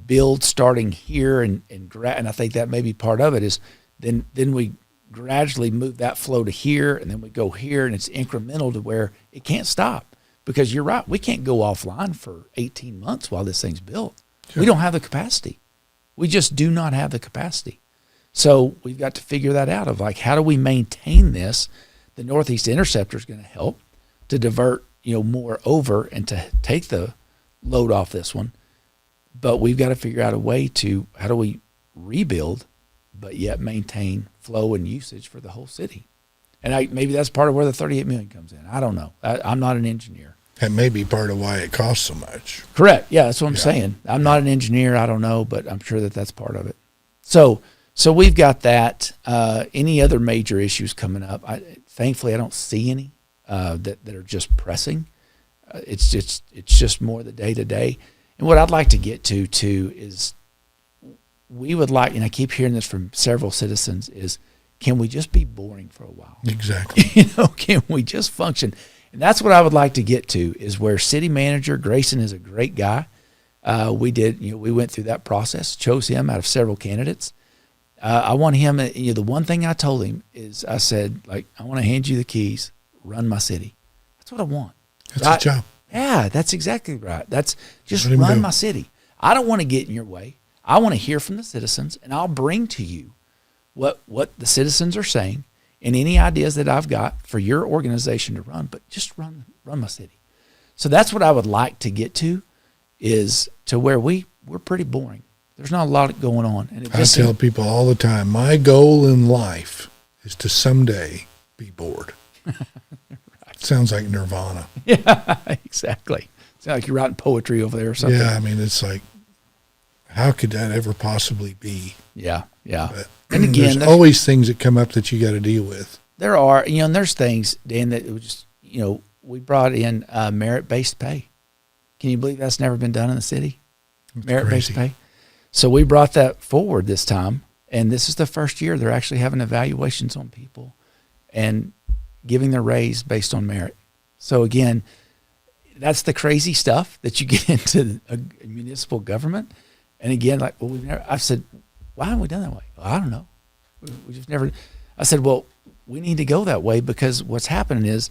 build starting here, and I think that may be part of it, is then we gradually move that flow to here, and then we go here, and it's incremental to where it can't stop. Because you're right, we can't go offline for 18 months while this thing's built. Sure. We don't have the capacity. We just do not have the capacity. So we've got to figure that out of, like, how do we maintain this? The Northeast Interceptor is going to help to divert, more over and to take the load off this one. But we've got to figure out a way to, how do we rebuild but yet maintain flow and usage for the whole city? And maybe that's part of where the $38 million comes in. I don't know. I'm not an engineer. That may be part of why it costs so much. Correct. Yeah, that's what I'm saying. I'm not an engineer. I don't know, but I'm sure that that's part of it. So we've got that. Any other major issues coming up? Thankfully, I don't see any that are just pressing. It's just more the day to day. And what I'd like to get to too is, we would like, and I keep hearing this from several citizens, is, can we just be boring for a while? Exactly. Can we just function? And that's what I would like to get to, is where city manager Grayson is a great guy. We went through that process, chose him out of several candidates. I want him, the one thing I told him is, I said, like, I want to hand you the keys, run my city. That's what I want. That's his job. Yeah, that's exactly right. That's just run my city. I don't want to get in your way. I want to hear from the citizens, and I'll bring to you what the citizens are saying and any ideas that I've got for your organization to run, but just run my city. So that's what I would like to get to, is to where we're pretty boring. There's not a lot going on. And I tell people all the time, my goal in life is to someday be bored. Right. Sounds like Nirvana. Yeah, exactly. Sounds like you're writing poetry over there or something. Yeah, I mean, it's like, how could that ever possibly be? Yeah. But, and again, there's always things that come up that you got to deal with. There are, and there's things, Dan, that was just, we brought in merit-based pay. Can you believe that's never been done in the city? Merit-based pay. So we brought that forward this time, and this is the first year they're actually having evaluations on people and giving their raise based on merit. So again, that's the crazy stuff that you get into a municipal government. And again, like, well, I've said, why haven't we done that way? Well, I don't know. We just never. I said, well, we need to go that way, because what's happening is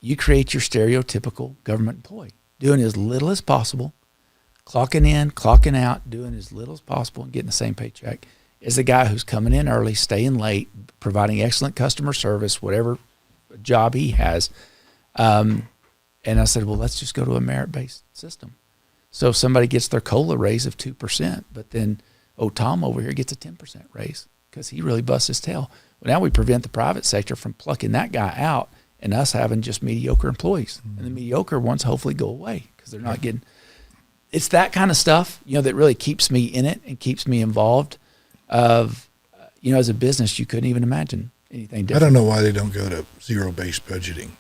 you create your stereotypical government employee, doing as little as possible, clocking in, clocking out, doing as little as possible, and getting the same paycheck as the guy who's coming in early, staying late, providing excellent customer service, whatever job he has. And I said, well, let's just go to a merit-based system. So if somebody gets their COLA raise of 2%, but then, Tom over here gets a 10% raise because he really busts his tail. Well, now we prevent the private sector from plucking that guy out and us having just mediocre employees. Mm-hmm. And the mediocre ones hopefully go away because they're not getting – it's that kind of stuff, that really keeps me in it and keeps me involved of, as a business, you couldn't even imagine anything different. I don't know why they don't go to zero-based budgeting.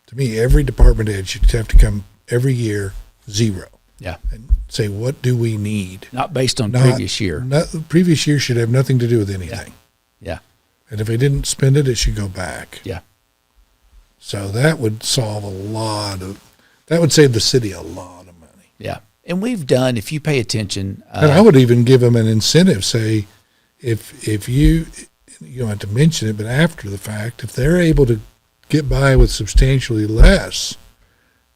To me, every department head should have to come every year zero. Yeah. And say, what do we need? Not based on previous year. Previous year should have nothing to do with anything. Yeah. And if they didn't spend it, it should go back. Yeah. So that would solve that would save the city a lot of money. Yeah. And we've done, if you pay attention. And I would even give them an incentive, say, if you don't have to mention it, but after the fact, if they're able to get by with substantially less,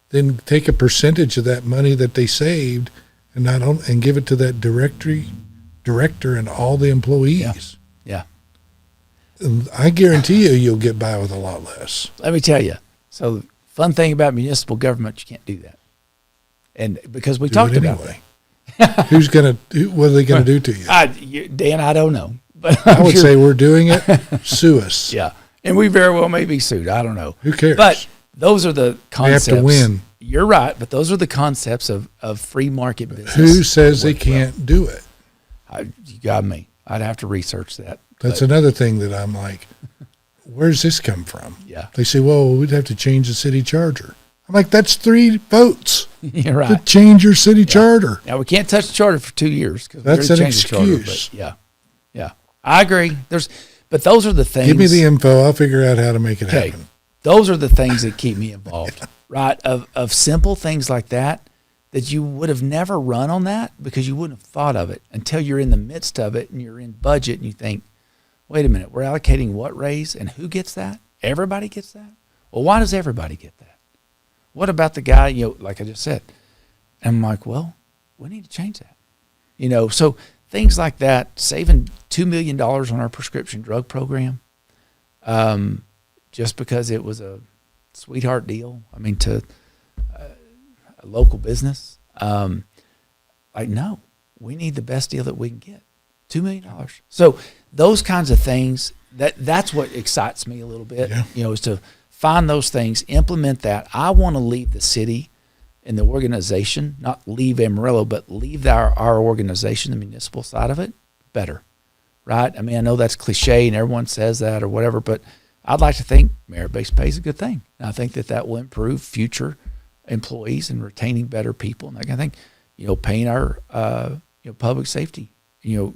then take a percentage of that money that they saved and give it to that director and all the employees. Yeah. And I guarantee you'll get by with a lot less. Let me tell you. So fun thing about municipal government, you can't do that. And because we talked about that. What are they going to do to you? Dan, I don't know. But I would say we're doing it. Sue us. Yeah. And we very well may be sued. I don't know. Who cares? But those are the concepts. They have to win. you're right, but those are the concepts of free market business. Who says they can't do it? You got me. I'd have to research that. That's another thing that I'm like, where's this come from? Yeah. They say, well, we'd have to change the city charter. I'm like, that's 3 votes You're to right. change your city charter. Now we can't touch the charter for 2 years because That's an excuse. Yeah, I agree. But those are the things. Give me the info. I'll figure out how to make it Okay, happen. those are the things that keep me involved, right? Of simple things like that you would have never run on that because you wouldn't have thought of it until you're in the midst of it and you're in budget and you think, wait a minute, we're allocating what raise and who gets that? Everybody gets that? Well, why does everybody get that? What about the guy, like I just said? And I'm like, well, we need to change that. So things like that, saving $2 million on our prescription drug program, just because it was a sweetheart deal. I mean, to a local business, no, we need the best deal that we can get, $2 million. So those kinds of things, that's what excites me a little bit, is to find those things, implement that. I want to leave the city and the organization, not leave Amarillo, but leave our organization, the municipal side of it, better, right? I mean, I know that's cliche and everyone says that or whatever, but I'd like to think merit-based pay is a good thing. And I think that will improve future employees and retaining better people and that kind of thing. Paying our public safety,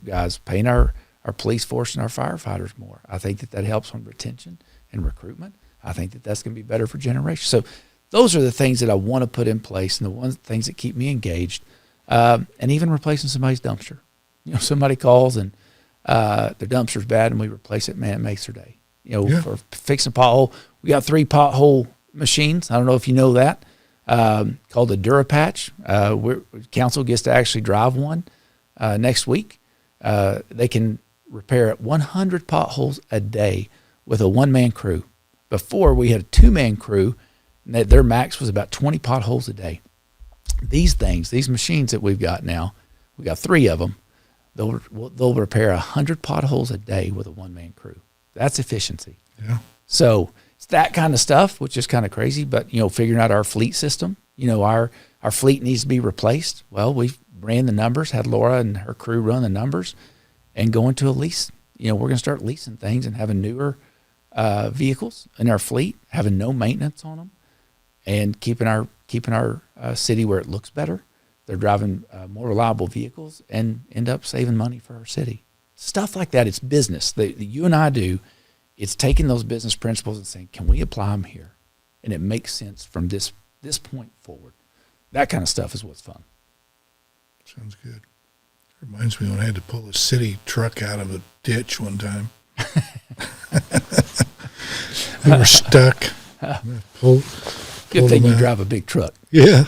guys, paying our police force and our firefighters more. I think that helps on retention and recruitment. I think that's going to be better for generations. So those are the things that I want to put in place and the things that keep me engaged. And even replacing somebody's dumpster. Somebody calls and their dumpster's bad and we replace it, man, it makes their day. For fixing a pothole. We got 3 pothole machines. I don't know if you know that. Called the DuraPatch. Council gets to actually drive one next week. They can repair 100 potholes a day with a 1-man crew. Before, we had a 2-man crew, and their max was about 20 potholes a day. These machines that we've got now, we got 3 of them. They'll repair 100 potholes a day with a 1-man crew. That's efficiency. Yeah. So it's that kind of stuff, which is kind of crazy. But figuring out our fleet system, our fleet needs to be replaced. Well, we ran the numbers, had Laura and her crew run the numbers, and going to a lease. We're going to start leasing things and having newer vehicles in our fleet, having no maintenance on them, and keeping our city where it looks better. They're driving more reliable vehicles and end up saving money for our city. Stuff like that. It's business that you and I do. It's taking those business principles and saying, can we apply them here? And it makes sense from this point forward. That kind of stuff is what's fun. Sounds good. Reminds me when I had to pull a city truck out of a ditch one time. We were stuck. Good thing you drive a big truck. Yeah.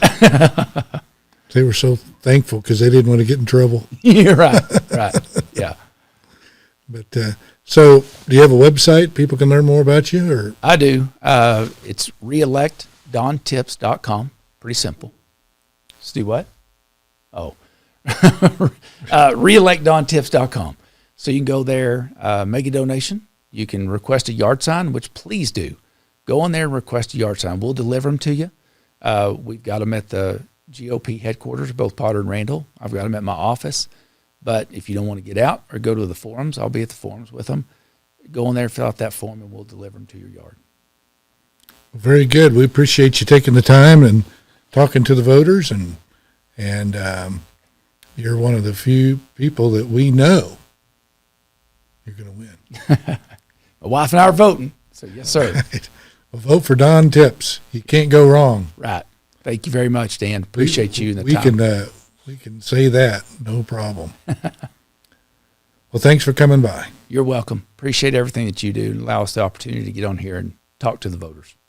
They were so thankful because they didn't want to get in trouble. You're right. Yeah. But so do you have a website people can learn more about you? Or I do. It's reelectdontips.com. Pretty simple. Let's do what? Oh. reelectdontips.com. So you can go there, make a donation. You can request a yard sign, which please do. Go on there and request a yard sign. We'll deliver them to you. We've got them at the GOP headquarters, both Potter and Randall. I've got them at my office. But if you don't want to get out or go to the forums, I'll be at the forums with them. Go in there, fill out that form, and we'll deliver them to your yard. Very good. We appreciate you taking the time and talking to the voters, and you're one of the few people that we know you're going to win. My wife and I are voting, so yes, sir. Right. Well, vote for Don Tips. You can't go wrong. Right. Thank you very much, Dan. Appreciate you and the time. We can say that, no problem. Well, thanks for coming by. You're welcome. Appreciate everything that you do and allow us the opportunity to get on here and talk to the voters.